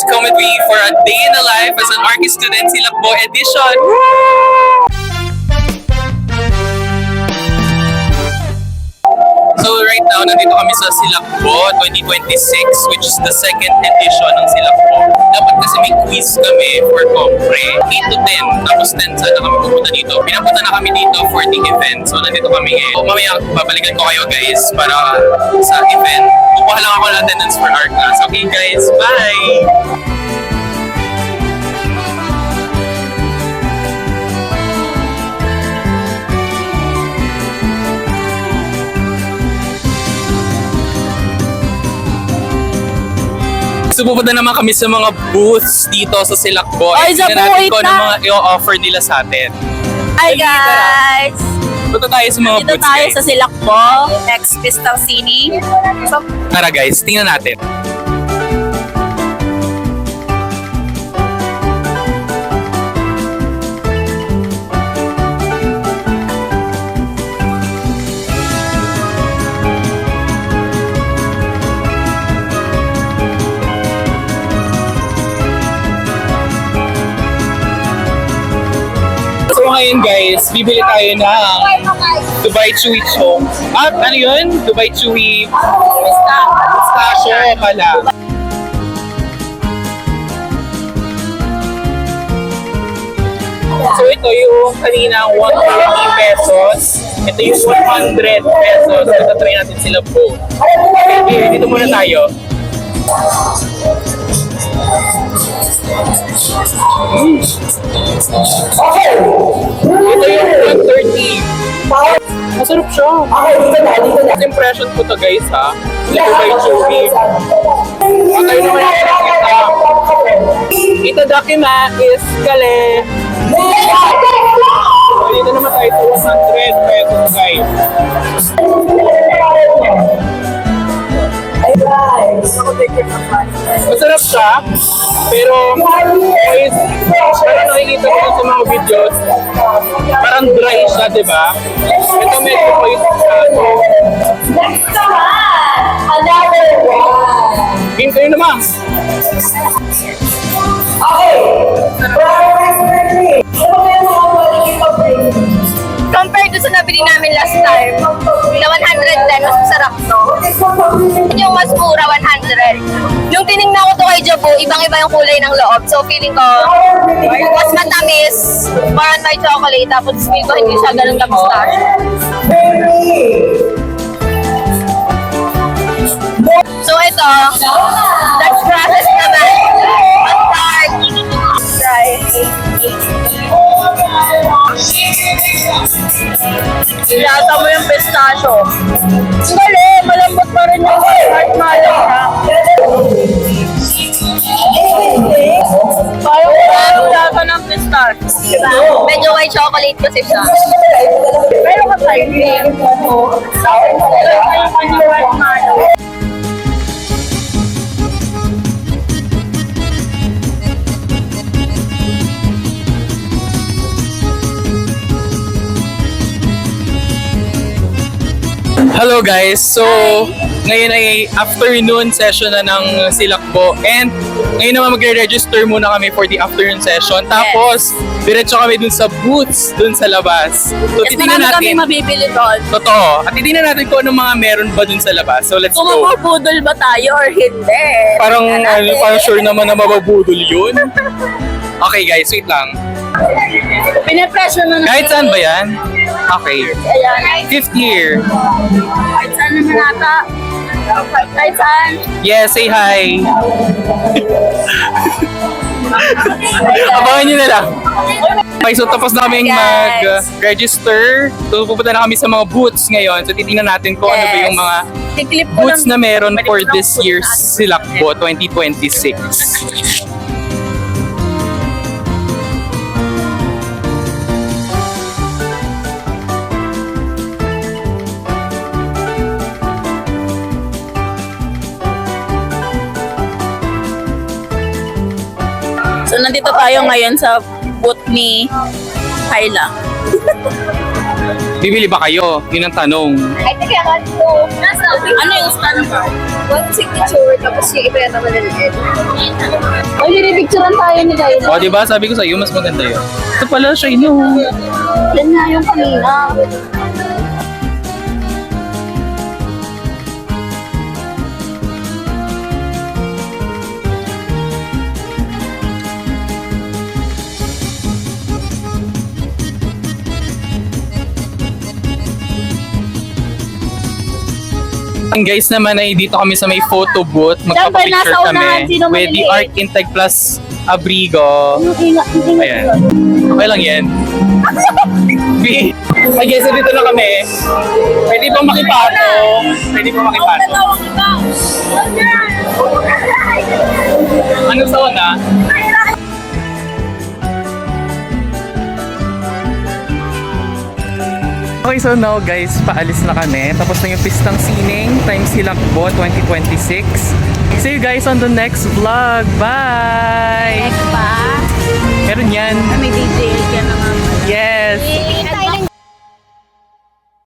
guys, come with me for a day in the life as an Archie student, Silakbo edition. So right now, nandito kami sa Silakbo 2026, which is the second edition ng Silakbo. Dapat kasi may quiz kami for Compre, 8 to 10, tapos 10 sana kami pupunta dito. Pinapunta na kami dito for the event, so nandito kami ngayon. So, mamaya, babalikan ko kayo guys para sa event. Kukuha lang ako ng attendance for our class. Okay guys, bye! So pupunta naman kami sa mga booths dito sa Silakbo. Ay, Tingnan natin kung ano mga i-offer nila sa atin. Hi guys! Punta tayo sa mga Dito booths tayo guys. sa Silakbo, ex-Crystal Cine. So, Tara guys, tingnan natin. So ngayon guys, bibili tayo ng Dubai Chewy Chong. Ano yun? Dubai Chewy Pistachio pala. So ito yung kaninang 130 pesos. Ito yung 100 pesos. Ito try natin sila po. Okay, dito muna tayo. Ito yung 130. Masarap siya. First impression ko to guys ha. Ito ba yung chewy? Tayo naman yung nakikita. Ito dakima is kale. Dito naman tayo sa 100 pesos guys. Masarap siya, pero guys, parang nakikita ko sa mga videos, parang dry siya, di ba? Ito medyo moist siya. next naman, another one. Game kayo naman. Okay. Compared to sa nabili namin last time, na 110, mas masarap to. Yung mas mura, 100. Nung tinignan ko to kay Jabu, ibang-iba yung kulay ng loob. So feeling ko, mas matamis, parang may chocolate, tapos feeling ko hindi siya ganun ka-pistache. So ito, Dutch process naman. Mustard. Try. Ilasa mo yung pistachio. Dali, malambot pa rin yung marshmallow ha. Parang lasa ng pistachio. Diba? Medyo white chocolate kasi siya. Pero kasay cream. Marshmallow. Hello guys! So, ngayon ay afternoon session na ng Silakbo and ngayon naman magre-register muna kami for the afternoon session. Tapos, diretso kami dun sa booths, dun sa labas. So, titingnan Marami kami natin. mabibili doon. Totoo. At titingnan natin kung ano mga meron ba dun sa labas. So, let's Kung go. mabubudol ba tayo or hindi? Parang, Tingnan natin. parang sure naman na mababudol yun. Okay guys, wait lang. Pinapressure mo na. Kahit saan ba yan? Okay. Ayan. 5th year. Kahit saan naman nata. Kahit saan. Yes, say hi. Abangan nyo na lang. Okay, so tapos na kaming Guys. mag-register. So pupunta na kami sa mga booths ngayon. So titingnan natin kung ano ba yung mga Tiklip ko booths lang. na meron Balik for ko lang this po year's na- Silakbo 2026. So nandito tayo ngayon sa booth ni Kyla. Bibili ba kayo? Yun ang tanong. I think I got to. Ano yung standard? One signature, tapos yung iba yung naman nilid. Ay, nilipicturean tayo ni Kyle. O, diba? Sabi ko sa'yo, mas maganda yun. Ito pala siya, Yan nga yung kanina. Ang guys naman ay dito kami sa may photo booth. Magpapapicture nasa unahan, kami sino with the maliliit? Art Integ Plus Abrigo. Ayan. Okay lang yan. B. Ay guys, dito na kami. Pwede ba makipatong? Pwede ba makipatong? Ano sa una? Okay, so now guys, paalis na kami. Tapos na yung Pistang Sining times Silakbo 2026. See you guys on the next vlog. Bye! Next pa. Meron yan.